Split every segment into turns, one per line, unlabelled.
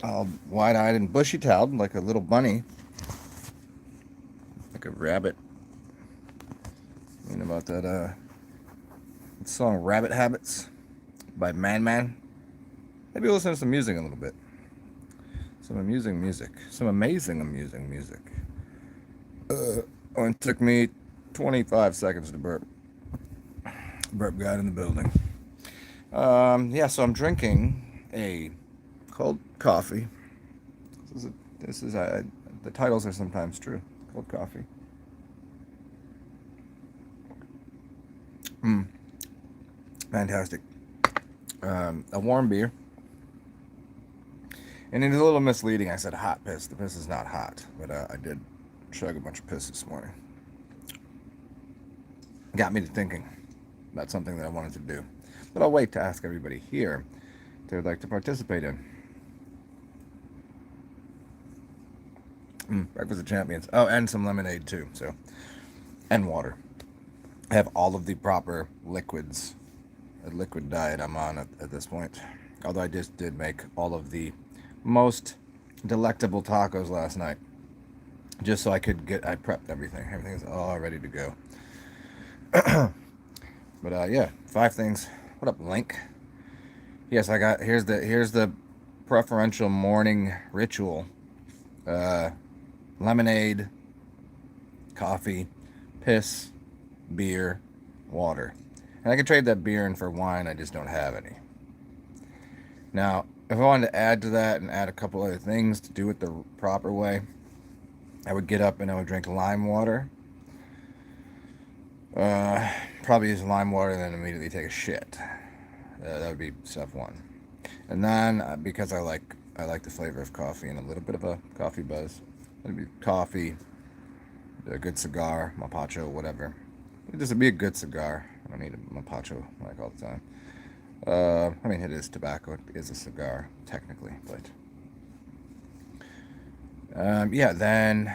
all wide-eyed and bushy-tailed, like a little bunny, like a rabbit. You know about that song "Rabbit Habits" by Man. Maybe listen to some music a little bit. Some amusing music. Some amazing amusing music. Only took me 25 seconds to burp. Burp got in the building. Yeah, so I'm drinking a cold coffee. This is the titles are sometimes true. Cold coffee. Fantastic. A warm beer. And it's a little misleading. I said hot piss. The piss is not hot, but I did chug a bunch of piss this morning. Got me to thinking about something that I wanted to do. But I'll wait to ask everybody here if they'd like to participate in. Breakfast of Champions. Oh, and some lemonade too. So, and water. I have all of the proper liquids. A liquid diet I'm on at this point. Although I just did make all of the most delectable tacos last night. Just so I prepped everything. Everything's all ready to go. But yeah, 5 things. What up, Link? Yes, here's the preferential morning ritual. Lemonade, coffee, piss, beer, water. And I could trade that beer in for wine, I just don't have any. Now, if I wanted to add to that and add a couple other things to do it the proper way, I would get up and I would drink lime water. Probably use lime water and then immediately take a shit. That would be step one. And then, because I like the flavor of coffee and a little bit of a coffee buzz, it'd be coffee, a good cigar, mapacho, whatever. It'd just be a good cigar. I don't need a mapacho like all the time. I mean, it is tobacco. It is a cigar, technically, but yeah. Then,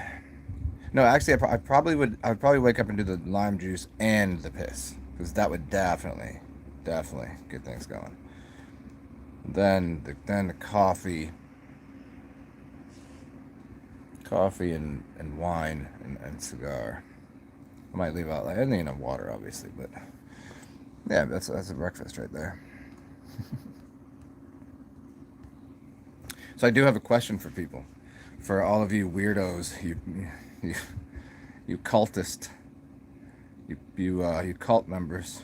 no, actually, I probably would. I would probably wake up and do the lime juice and the piss because that would definitely get things going. Then the coffee and wine and cigar. I might leave out, and water, obviously, but yeah, that's a breakfast right there. So I do have a question for people, for all of you weirdos, you, you cultist, you cult members.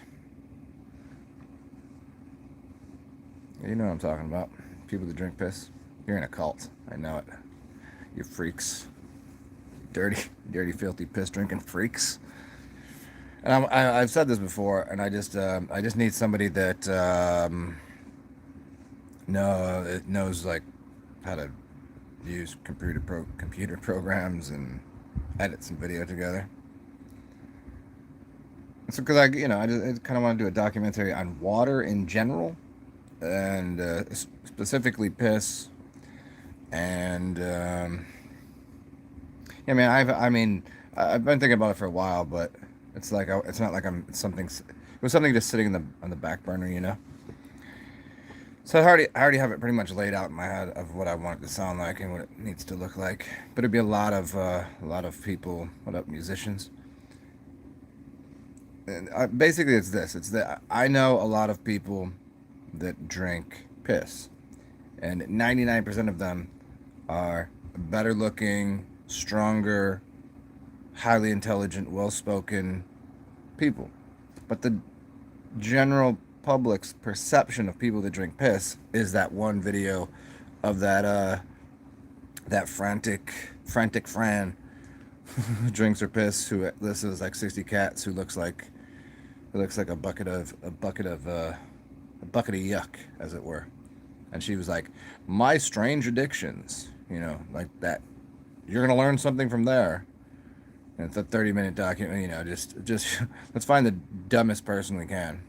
You know what I'm talking about. People that drink piss. You're in a cult. I know it. You freaks. Dirty, filthy piss drinking freaks. And I've said this before, and I just need somebody that knows like how to use computer programs and edit some video together. It's because I kind of want to do a documentary on water in general, and specifically piss. And yeah, man, I've been thinking about it for a while, but it's not like it's something. It was something just sitting on the back burner. So I already have it pretty much laid out in my head of what I want it to sound like and what it needs to look like. But it'd be a lot of people. What up, musicians? And basically, it's this. It's that I know a lot of people that drink piss, and 99% of them are better looking, stronger, highly intelligent, well spoken people. But the general public's perception of people that drink piss is that one video of that frantic Fran who drinks her piss, who this is like 60 cats, who looks like a bucket of yuck, as it were. And she was like, my strange addictions, like that. You're gonna learn something from there. And it's a 30-minute document, just let's find the dumbest person we can.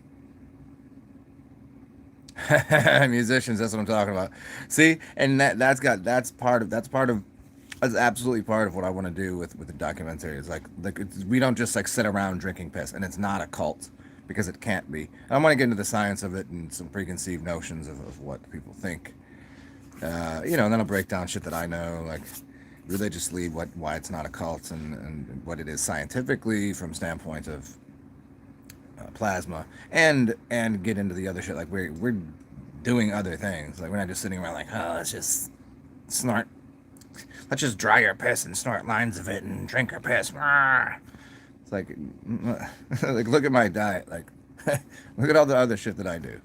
Musicians, that's what I'm talking about. See, and that's absolutely part of what I want to do with the documentary. Is we don't just like sit around drinking piss, and it's not a cult because it can't be. I want to get into the science of it and some preconceived notions of what people think. And then I'll break down shit that I know, like religiously, why it's not a cult, and what it is scientifically from standpoint of plasma, and get into the other shit. Like we're doing other things. Like we're not just sitting around like, oh, let's just snort, let's just dry our piss and snort lines of it and drink our piss. It's like, like look at my diet. Like, look at all the other shit that I do.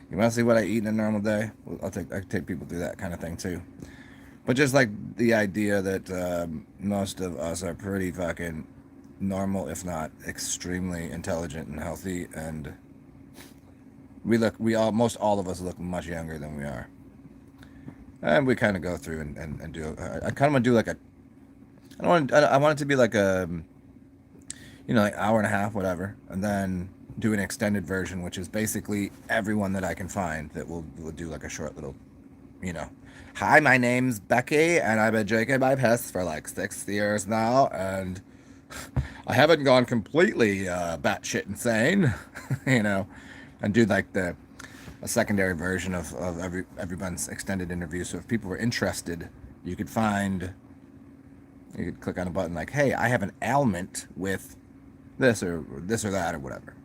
You want to see what I eat in a normal day? Well, I can take people through that kind of thing too. But just like the idea that most of us are pretty fucking normal, if not extremely intelligent and healthy, and most all of us look much younger than we are. And we kind of go through and do. I kind of want to do like a. I want it to be like a, like hour and a half, whatever, and then do an extended version, which is basically everyone that I can find that will do like a short little, hi, my name's Becky, and I've been drinking my piss for like 6 years now, and I haven't gone completely batshit insane, and do like a secondary version of everyone's extended interview. So if people were interested, you could click on a button like, hey, I have an ailment with this or that or whatever.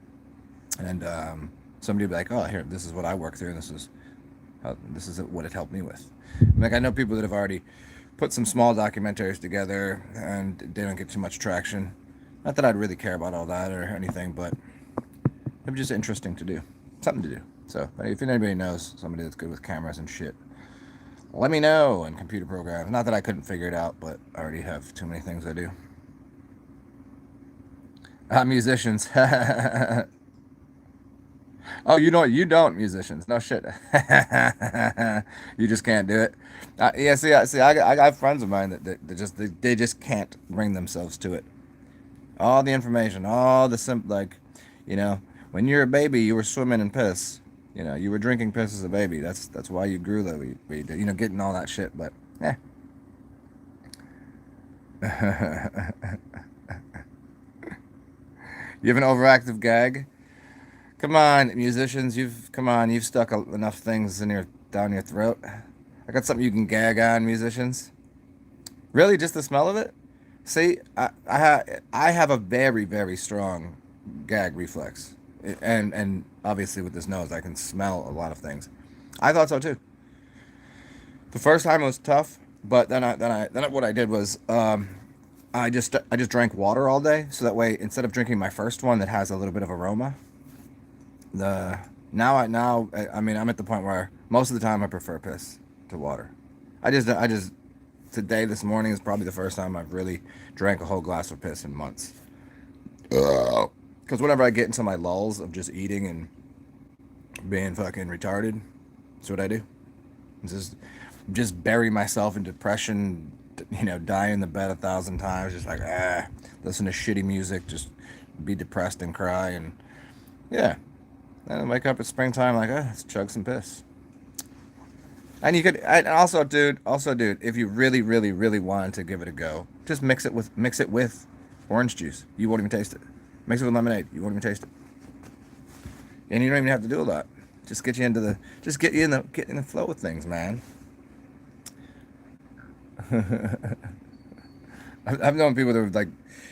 And somebody would be like, oh, here, this is what I work through, and this is what it helped me with. Like I know people that have already put some small documentaries together, and they don't get too much traction. Not that I'd really care about all that or anything, but it was just interesting to do, something to do. So if anybody knows somebody that's good with cameras and shit, let me know, and computer programs. Not that I couldn't figure it out, but I already have too many things I do. Musicians. Oh, you don't musicians. No shit. You just can't do it. Yeah, see, I got friends of mine that they just can't bring themselves to it. All the information, all the when you're a baby, you were swimming in piss. You were drinking piss as a baby. That's why you grew the way you did. Getting all that shit. But yeah. You have an overactive gag? Come on, musicians, you've stuck enough things down your throat. I got something you can gag on, musicians. Really, just the smell of it? See, I have a very, very strong gag reflex, and obviously with this nose, I can smell a lot of things. I thought so too. The first time it was tough, but then what I did was I just drank water all day, so that way instead of drinking my first one that has a little bit of aroma, I mean I'm at the point where most of the time I prefer piss to water. I just today this morning is probably the first time I've really drank a whole glass of piss in months. Because whenever I get into my lulls of just eating and being fucking retarded, that's what I do. Just bury myself in depression, die in the bed 1,000 times, just like listen to shitty music, just be depressed and cry, and yeah. Then I wake up at springtime like, let's chug some piss. And you could, and also, dude, if you really, really, really wanted to give it a go, just mix it with orange juice. You won't even taste it. Mix it with lemonade. You won't even taste it. And you don't even have to do a lot. Just get you in the flow with things, man. I've known people that are like,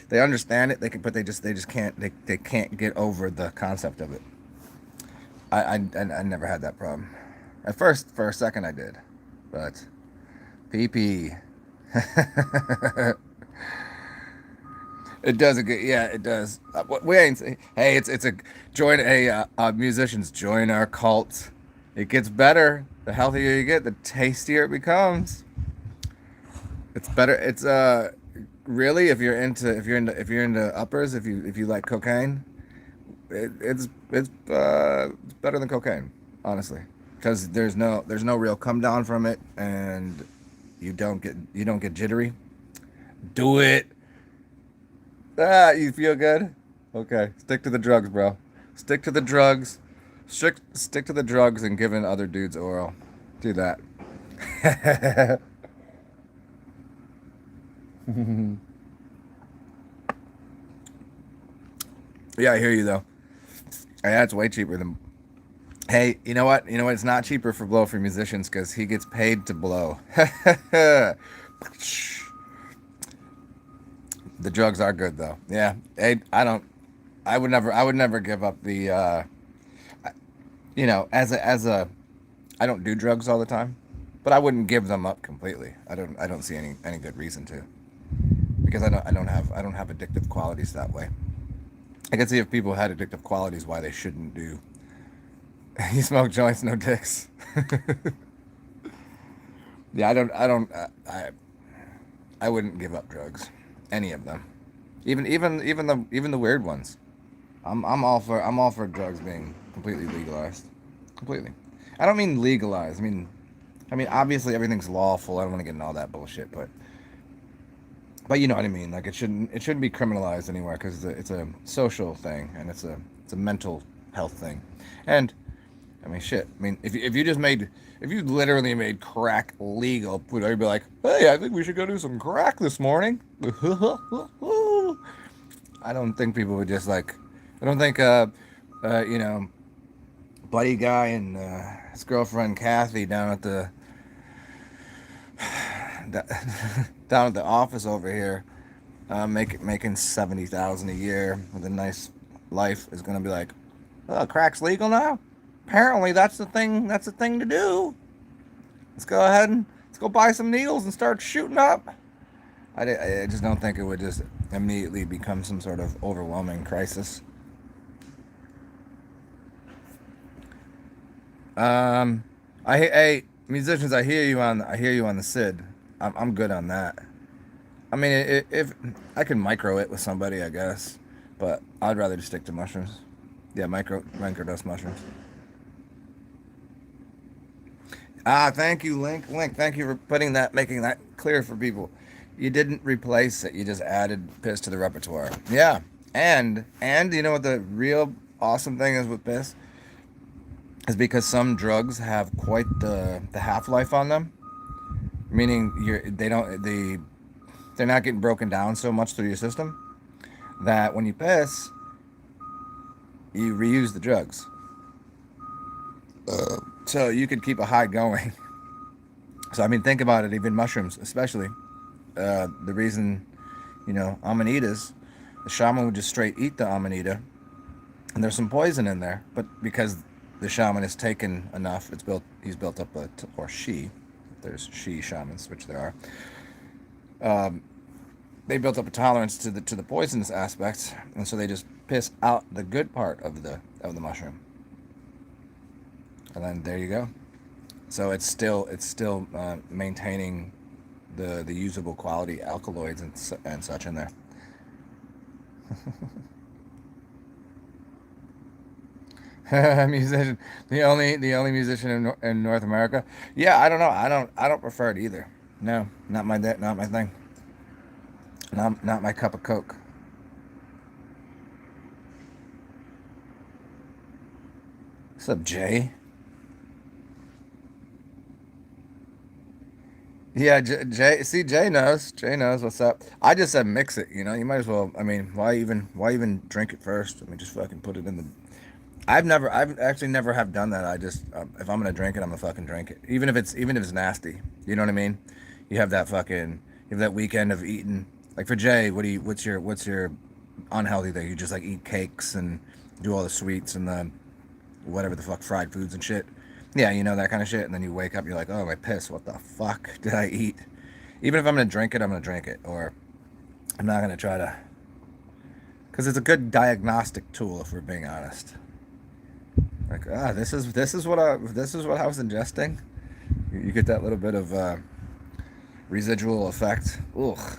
they understand it, but they just can't, they can't get over the concept of it. I never had that problem. At first, for a second, I did, but pee. It does a good, yeah, it does. We ain't. Hey, it's a join musicians join our cult. It gets better. The healthier you get, the tastier it becomes. It's better. It's really if you're into uppers, if you like cocaine, it's better than cocaine, honestly, because there's no real come down from it, and you don't get jittery. Do it. You feel good? Okay, stick to the drugs, bro. Stick to the drugs. Stick to the drugs and giving other dudes oral. Do that. Yeah, I hear you though. Yeah, it's way cheaper than Hey, you know what? You know what? It's not cheaper for blow for musicians because he gets paid to blow. The drugs are good though. Yeah. Hey, I don't. I would never. I would never give up the. You know, as a. I don't do drugs all the time, but I wouldn't give them up completely. I don't. I don't see any good reason to because I don't have addictive qualities that way. I can see if people had addictive qualities why they shouldn't do. You smoke joints, no dicks. Yeah, I wouldn't give up drugs, any of them, even the weird ones. I'm all for drugs being completely legalized, completely. I don't mean legalized. I mean obviously everything's lawful. I don't want to get into all that bullshit, but you know what I mean. Like it shouldn't be criminalized anywhere because it's a social thing and it's a mental health thing, and I mean, shit. I mean, if you just made, if you literally made crack legal, would I be like, hey, I think we should go do some crack this morning? I don't think people would just like, I don't think, you know, buddy guy and his girlfriend Kathy down at the office over here, making 70,000 a year with a nice life is gonna be like, oh, crack's legal now. Apparently, that's the thing. That's the thing to do. Let's go ahead and let's go buy some needles and start shooting up. I just don't think it would just immediately become some sort of overwhelming crisis. Um, hey musicians, I hear you on the SID. I'm good on that. I mean, if I can micro it with somebody, I guess, but I'd rather just stick to mushrooms. Yeah, microdose mushrooms. Ah, thank you, Link. Thank you for making that clear for people. You didn't replace it. You just added piss to the repertoire. Yeah, and you know what the real awesome thing is with piss is because some drugs have quite the half life on them, meaning they're not getting broken down so much through your system that when you piss, you reuse the drugs. So you could keep a high going. So I mean, think about it. Even mushrooms, especially, the reason, you know, amanitas, the shaman would just straight eat the amanita, and there's some poison in there, but because the shaman has taken enough, he's built up or she, if there's she shamans, which there are, they built up a tolerance to the poisonous aspects, and so they just piss out the good part of the mushroom, and then there you go. So it's still maintaining the usable quality alkaloids and such in there. Musician, the only musician in North America. Yeah, I don't know. I don't prefer it either. No, not my thing. Not my cup of coke. What's up, Jay? Yeah, Jay. See, Jay knows. Jay knows what's up. I just said mix it. You know, you might as well. I mean, why even drink it first? I mean, just fucking put it in the. I've actually never have done that. I just, if I'm gonna drink it, I'm gonna fucking drink it, even if it's nasty. You know what I mean? You have that weekend of eating. Like for Jay, what's your unhealthy thing? You just like eat cakes and do all the sweets and the whatever the fuck fried foods and shit. Yeah, you know that kind of shit. And then you wake up, you're like, oh my piss, what the fuck did I eat? Even if I'm gonna drink it, I'm gonna drink it, or I'm not gonna try to, because it's a good diagnostic tool if we're being honest. Like, this is what I was ingesting. You get that little bit of residual effect. Ugh.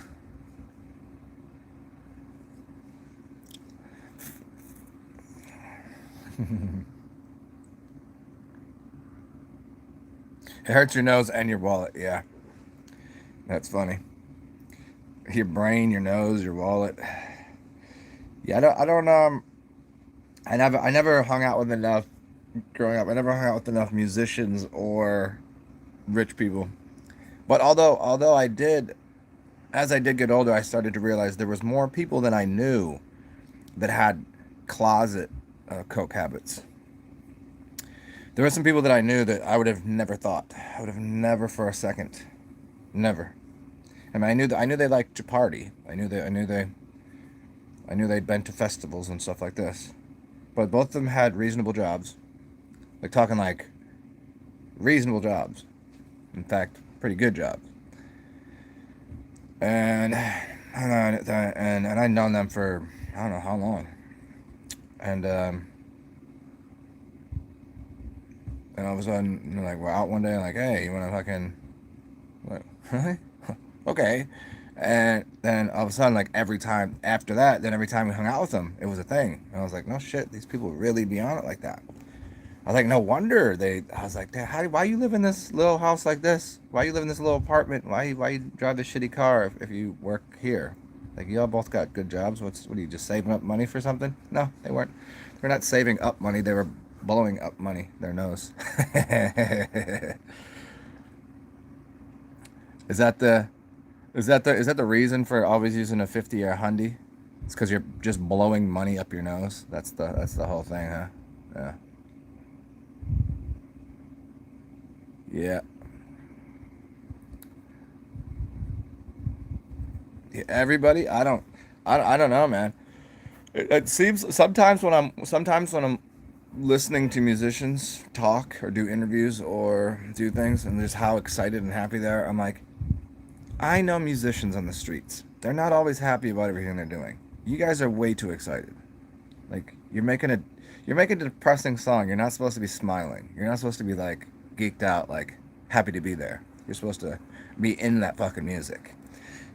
It hurts your nose and your wallet. Yeah, that's funny. Your brain, your nose, your wallet. Yeah, I don't I never hung out with enough growing up. I never hung out with enough musicians or rich people. But although I did, as I did get older, I started to realize there was more people than I knew that had closet coke habits. There were some people that I knew that I would have never thought. I would have never for a second, never. I mean, I knew they liked to party. I knew they'd been to festivals and stuff like this. But both of them had reasonable jobs, like talking like reasonable jobs. In fact, pretty good jobs. And I'd known them for I don't know how long. And and all of a sudden, like we're out one day, and like, hey, you want to fucking, what, really? Okay. And then all of a sudden, like every time after that, then every time we hung out with them, it was a thing. And I was like, no shit, these people really be on it like that. I was like, no wonder they. I was like, why you live in this little house like this? Why you live in this little apartment? Why you drive this shitty car if you work here? Like y'all both got good jobs. What are you just saving up money for something? No, they weren't. They're not saving up money. They were blowing up money. Their nose. Is that the is that the reason for always using a 50 or a hundy? It's because you're just blowing money up your nose. That's the whole thing, huh? Yeah. Yeah. Yeah, everybody. I don't know, man. It seems sometimes when I'm listening to musicians talk or do interviews or do things, and just how excited and happy they are, I'm like, I know musicians on the streets. They're not always happy about everything they're doing. You guys are way too excited. Like you're making a depressing song. You're not supposed to be smiling. You're not supposed to be like geeked out, like happy to be there. You're supposed to be in that fucking music.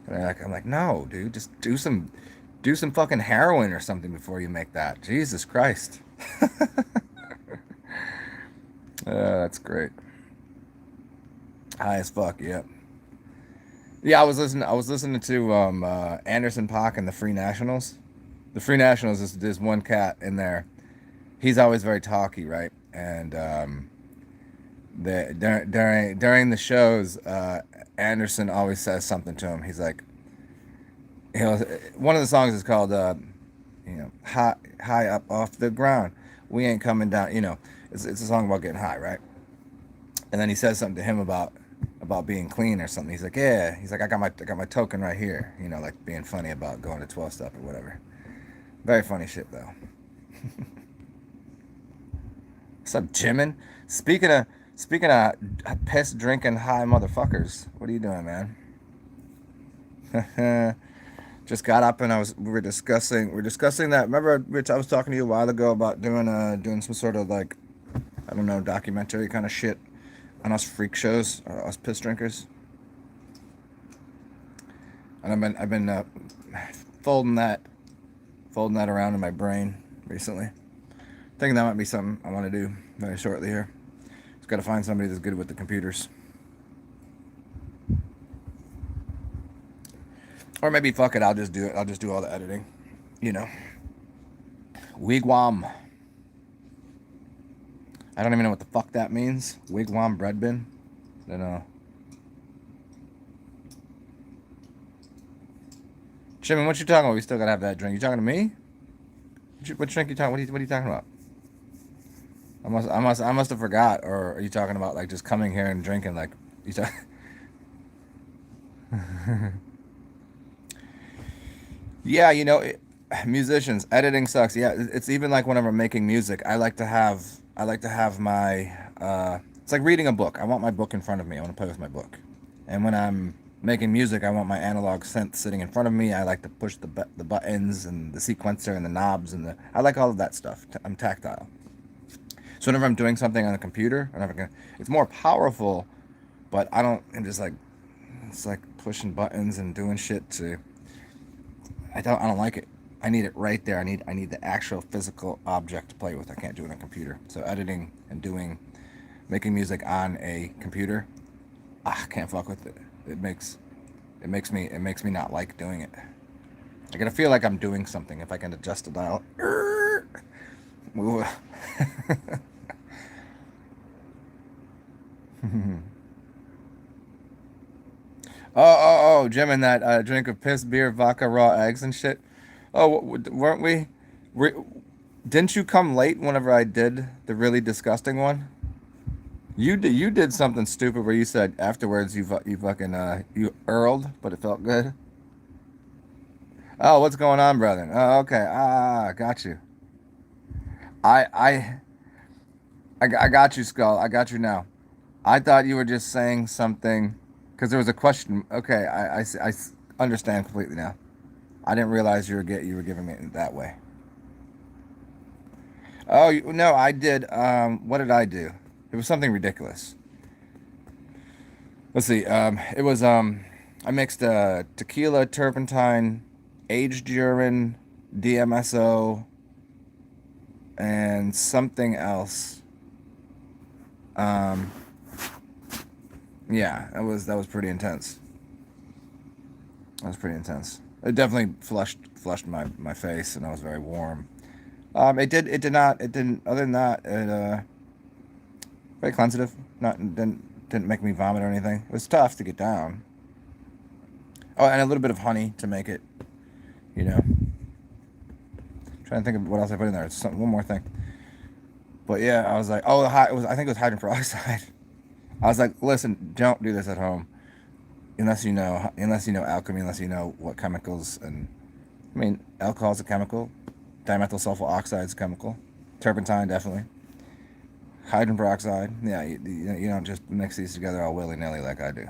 And I'm like, no, dude, just do some fucking heroin or something before you make that. Jesus Christ. That's great. High as fuck, yep. Yeah, I was listening to Anderson Paak and the Free Nationals. The Free Nationals is there's one cat in there. He's always very talky, right? And during the shows, Anderson always says something to him. He's like, one of the songs is called high up off the ground. We ain't coming down. It's a song about getting high, right? And then he says something to him about being clean or something. He's like, yeah. He's like, I got my token right here. Like being funny about going to 12 step or whatever. Very funny shit though. What's up, Jimin? Speaking of piss drinking high motherfuckers, what are you doing, man? Just got up and we are discussing that. Remember, Rich, I was talking to you a while ago about doing some sort of like, I don't know, documentary kind of shit on us freak shows, or us piss drinkers. And I've been folding that around in my brain recently. Thinking that might be something I want to do very shortly here. Just got to find somebody that's good with the computers. Or maybe fuck it, I'll just do it. I'll just do all the editing. You know. Wigwam. I don't even know what the fuck that means. Wigwam bread bin. I don't know. Jimmy, what you talking about? We still gotta have that drink. You talking to me? What drink you talking? What are you talking about? I must have forgot. Or are you talking about like just coming here and drinking? Like you talk. Yeah, musicians editing sucks. Yeah, it's even like whenever I'm making music, I like to have my it's like reading a book. I want my book in front of me. I want to play with my book. And when I'm making music, I want my analog synth sitting in front of me. I like to push the buttons and the sequencer and the knobs and the I like all of that stuff. I'm tactile. So whenever I'm doing something on a computer, it's more powerful, but I don't. I'm just like it's like pushing buttons and doing shit to. I don't like it. I need it right there. I need the actual physical object to play with. I can't do it on a computer. So editing and making music on a computer, I can't fuck with it. It makes me not like doing it. I gotta feel like I'm doing something if I can adjust the dial. Move. Jim, and that drink of piss, beer, vodka, raw eggs, and shit. Oh, weren't we? Were, didn't you come late whenever I did the really disgusting one? You did something stupid where you said afterwards you fucking you earled, but it felt good. Oh, what's going on, brother? Oh, okay. Got you. I I I got you, Skull. I got you now. I thought you were just saying something because there was a question. Okay, understand completely now. I didn't realize you were giving me it that way. Oh no, I did. What did I do? It was something ridiculous. Let's see. It was I mixed tequila, turpentine, aged urine, DMSO, and something else. Um, yeah, that was pretty intense. That was pretty intense. It definitely flushed my face, and I was very warm. It did not it didn't other than that it very cleansative. Not didn't make me vomit or anything. It was tough to get down. Oh, and a little bit of honey to make it, you know. Trying to think of what else I put in there. It's one more thing. But yeah, I was like, oh, it was I think it was hydrogen peroxide. I was like, listen, don't do this at home unless you know alchemy, unless you know what chemicals and I mean alcohol is a chemical, dimethyl sulfur oxide is a chemical, turpentine definitely, hydrogen peroxide. Yeah, you don't just mix these together all willy nilly like I do.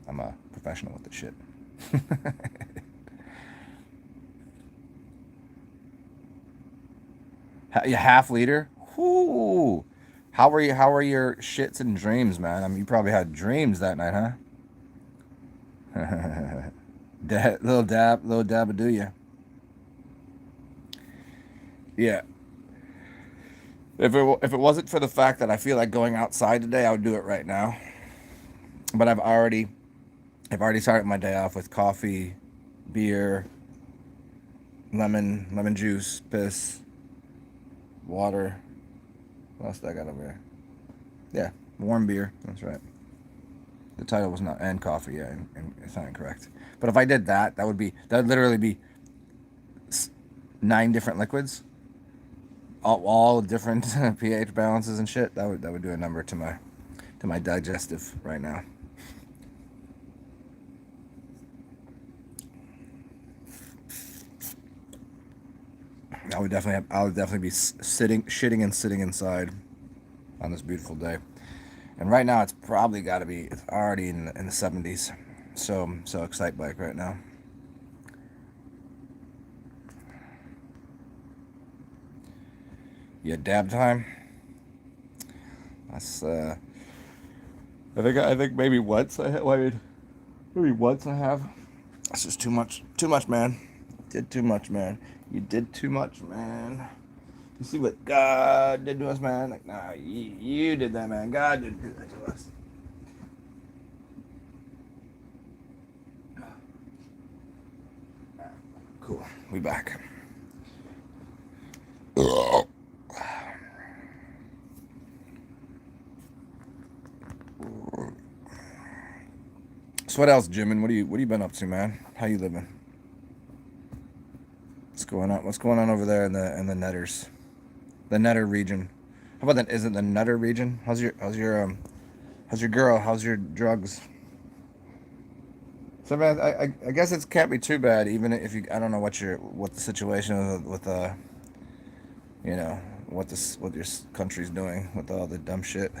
I'm a professional with this shit. You half liter. Whoo! How were you? How were your shits and dreams, man? I mean, you probably had dreams that night, huh? Little dab, do you? Yeah. If it wasn't for the fact that I feel like going outside today, I would do it right now. But I've already started my day off with coffee, beer, lemon juice, piss, water. What else did I got over here? Yeah, warm beer. That's right. The title was not and coffee. Yeah, and it's not incorrect. But if I did that, that would literally be 9 different liquids, all different pH balances and shit. That would do a number to my digestive right now. I would definitely be shitting and sitting inside on this beautiful day. And right now it's probably got to be it's already in the 70s. So excite bike right now. Yeah, dab time. That's I think maybe once maybe once I have. That's just too much, man. Did too much, man. You did too much, man. You see what God did to us, man? Like, nah, you did that, man. God didn't do that to us. Cool. We back. So what else, Jimin? What you been up to, man? How you living? What's going on? What's going on over there in the Netters, the Netter region? How about that? Is it the Netter region? How's your girl? How's your drugs? So man, I guess it can't be too bad, even if you I don't know what the situation is with you know what your country's doing with all the dumb shit.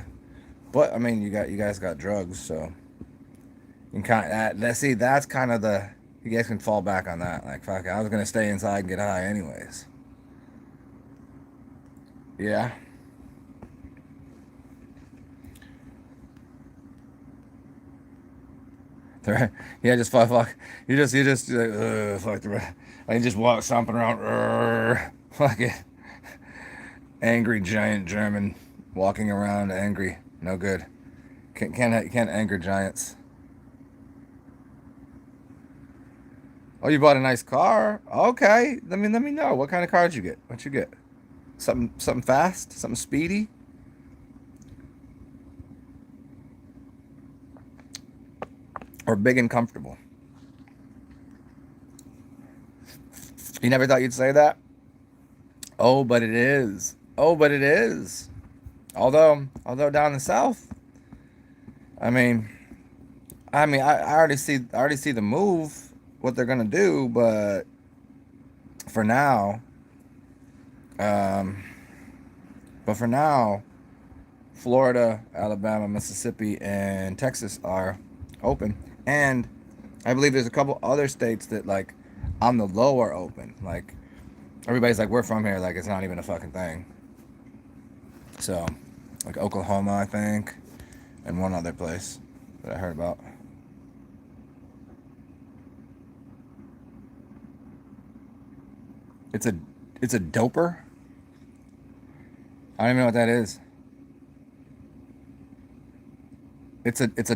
But I mean, you guys got drugs, so you can kind of that see that's kind of the you guys can fall back on that. Like fuck, I was gonna stay inside and get high anyways. Yeah. Yeah, just fuck. You just like, fuck the. I just walk stomping around, fuck it. Angry giant German walking around angry. No good. Can't anger giants. Oh, you bought a nice car. Okay, let me know. What kind of car did you get? What you get? Something fast, something speedy, or big and comfortable. You never thought you'd say that. Oh, but it is. Oh, but it is. Although down the south, I mean, I already see the move, what they're gonna do, but for now, um, but for now, Florida, Alabama, Mississippi, and Texas are open, and I believe there's a couple other states that like on the low are open. Like everybody's like, we're from here, like it's not even a fucking thing. So, like Oklahoma, I think, and one other place that I heard about. It's a it's a doper. I don't even know what that is. Is it a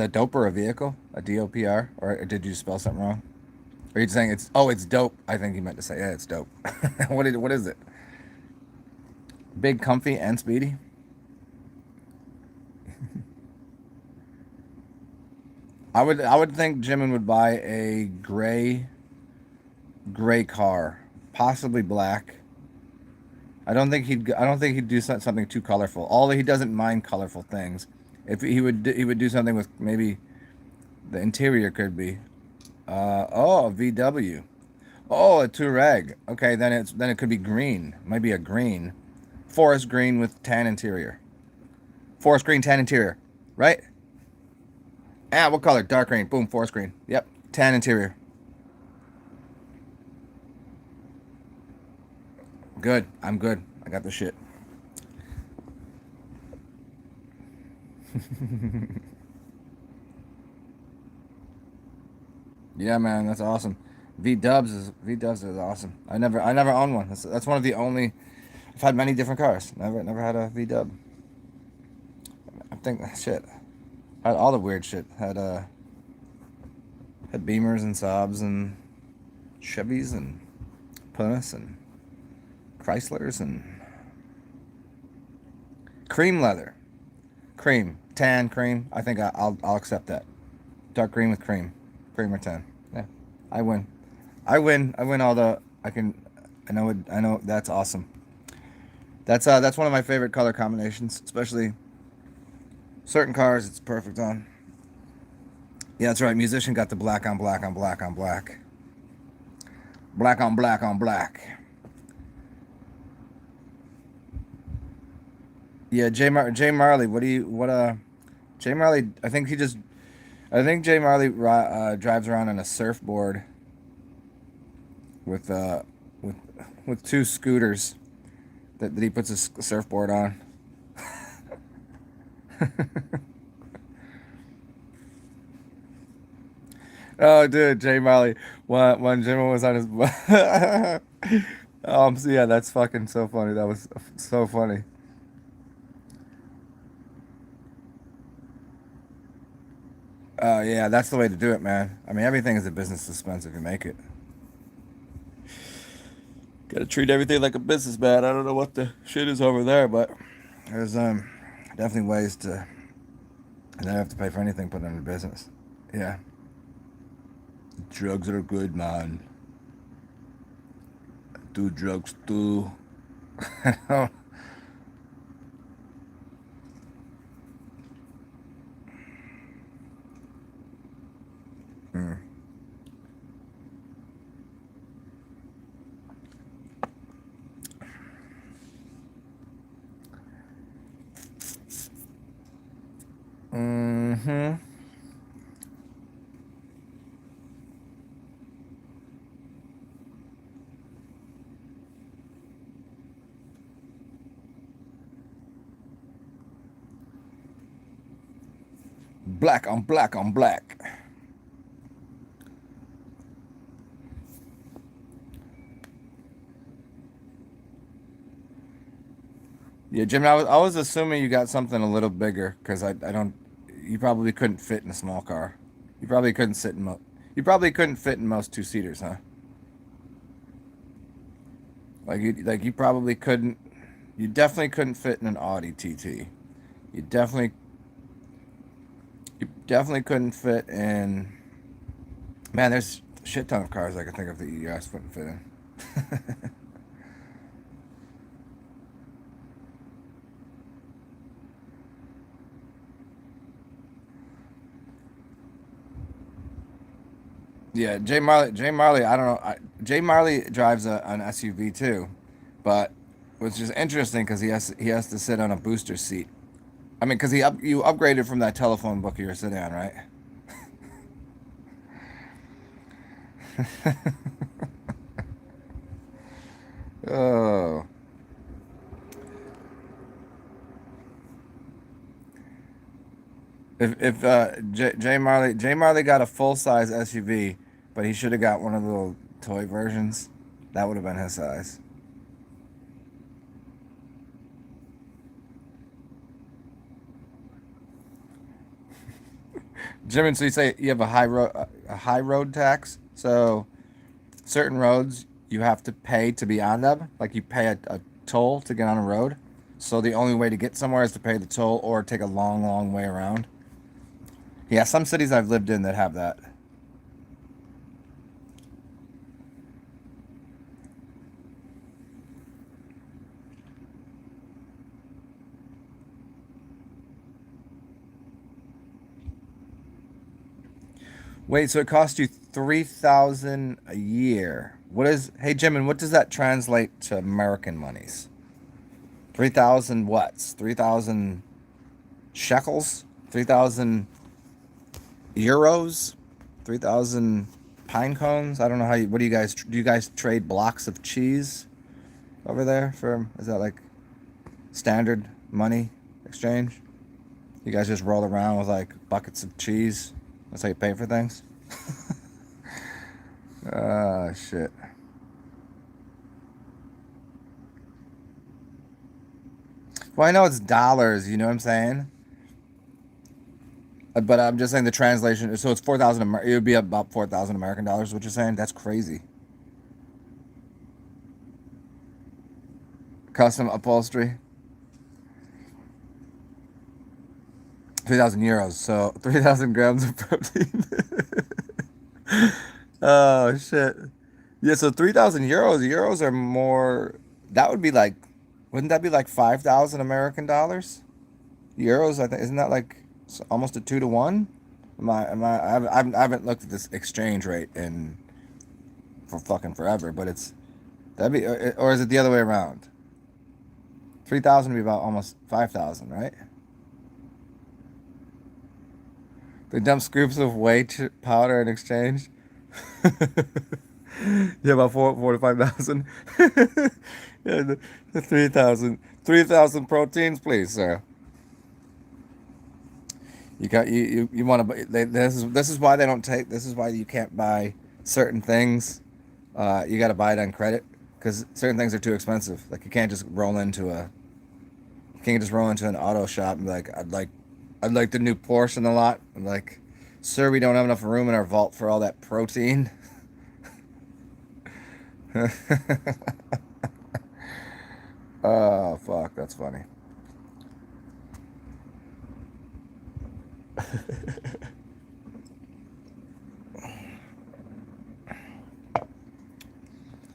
doper a vehicle? A DOPR? Or did you spell something wrong? Are you saying it's dope? I think he meant to say, yeah, it's dope. What is it? Big, comfy, and speedy? I would think Jimin would buy a gray car, possibly black. I don't think he'd do something too colorful. Although he doesn't mind colorful things. If he would do something with maybe the interior could be a VW. Oh, a Touareg. Okay, then it could be green. Might be a green. Forest green with tan interior. Forest green, tan interior. Right? Ah, what color? Dark green. Boom, forest green. Yep. Tan interior. Good. I'm good. I got the shit. Yeah, man, that's awesome. V Dubs is awesome. I never owned one. That's one of the only. I've had many different cars. Never had a V Dub. I think shit. Had all the weird shit. Had Beamers and Saabs and Chevys and Plymouths and Chryslers and cream leather, cream, tan cream. I think I'll accept that. Dark green with cream or tan. Yeah, I win. I win all the. I can. I know. That's awesome. That's one of my favorite color combinations, especially certain cars. It's perfect on. Yeah, that's right. Musician got the black on black on black on black. Black on black on black. Yeah, Jay Marley. What do you what Jay Marley? I think Jay Marley drives around on a surfboard with uh with with two scooters that he puts his surfboard on. Oh, dude, Jay Marley. When Jimmy was on his. So yeah, that's fucking so funny. That was so funny. Yeah, that's the way to do it, man. I mean, everything is a business suspense if you make it. Gotta treat everything like a business, man. I don't know what the shit is over there, but there's definitely ways to not have to pay for anything put in a business. Yeah, drugs are good, man. Do drugs too. Mm. Mm-hmm. Black on black on black. Yeah, Jim, I was assuming you got something a little bigger because I don't. You probably couldn't fit in a small car. You probably couldn't sit in mo. You probably couldn't fit in most two seaters, huh? You probably couldn't. You definitely couldn't fit in an Audi TT. You definitely you definitely couldn't fit in. Man, there's a shit ton of cars I can think of that you guys wouldn't fit in. Yeah, Jay Marley. I don't know. Jay Marley drives an SUV too, but which is interesting because he has to sit on a booster seat. I mean, because you upgraded from that telephone book you were sitting on, right? Oh, if Jay Marley got a full size SUV, but he should have got one of the little toy versions. That would have been his size. Jim, and so you say you have a high road tax. So certain roads you have to pay to be on them. Like you pay a toll to get on a road. So the only way to get somewhere is to pay the toll or take a long, long way around. Yeah, some cities I've lived in that have that. Wait, so it costs you 3,000 a year. What is? Hey Jim, and what does that translate to American monies? 3,000 what? 3,000 shekels? 3,000 euros? 3,000 pine cones? I don't know how you. What do you guys trade blocks of cheese over there for? Is that like standard money exchange? You guys just roll around with like buckets of cheese. That's how you pay for things. Ah, shit. Well, I know it's dollars. You know what I'm saying? But I'm just saying the translation. So it's 4,000. It would be about 4,000 American dollars. What you're saying? That's crazy. Custom upholstery. 3,000 euros. So 3,000 grams of protein. Oh shit. Yeah. So 3,000 euros. Euros are more. That would be like. Wouldn't that be like 5,000 American dollars? Euros. I think isn't that like almost a 2 to 1? I haven't looked at this exchange rate in for fucking forever, but it's that'd be or is it the other way around? 3,000 would be about almost 5,000, right? They dump scoops of powder in exchange. Yeah, about 45,000. Yeah, the 3,000 proteins, please, sir. You want to. This is why they don't take. This is why you can't buy certain things. You got to buy it on credit because certain things are too expensive. Like you can't just roll into an auto shop and be like, I'd like the new Porsche in the lot. I'm like, sir, we don't have enough room in our vault for all that protein. Oh fuck, that's funny.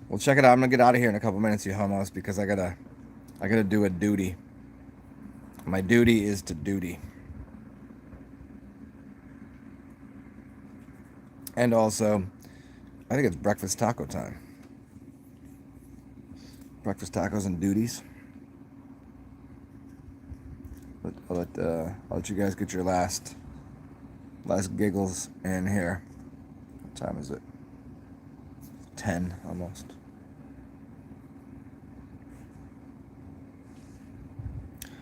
Well, check it out. I'm gonna get out of here in a couple minutes, you homos, because I gotta do a duty. My duty is to duty, and also, I think it's breakfast taco time. Breakfast tacos and duties. But I'll let you guys get your last giggles in here. What time is it? 10 almost.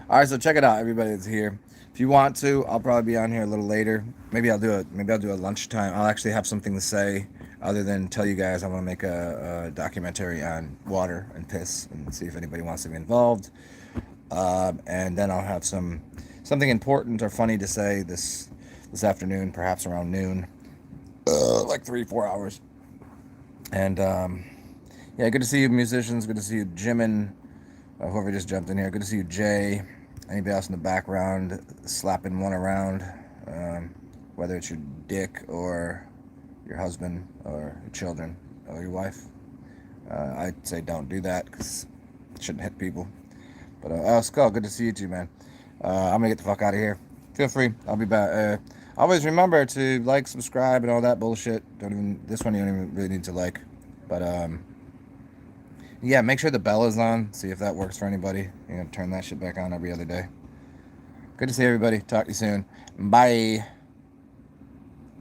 All right, so check it out, everybody that's here. If you want to, I'll probably be on here a little later. Maybe I'll do a lunchtime. I'll actually have something to say other than tell you guys I want to make a documentary on water and piss and see if anybody wants to be involved. And then I'll have something important or funny to say this afternoon, perhaps around noon, like 3 4 hours. And yeah, good to see you, musicians. Good to see you, Jimin. Whoever just jumped in here. Good to see you, Jay. Anybody else in the background slapping one around, whether it's your dick or your husband or your children or your wife. I'd say don't do that because it shouldn't hit people. But Skull, good to see you too, man. I'm gonna get the fuck out of here. Feel free. I'll be back. Always remember to like, subscribe, and all that bullshit. This one you don't even really need to like. But yeah, make sure the bell is on. See if that works for anybody. You're gonna turn that shit back on every other day. Good to see everybody. Talk to you soon. Bye.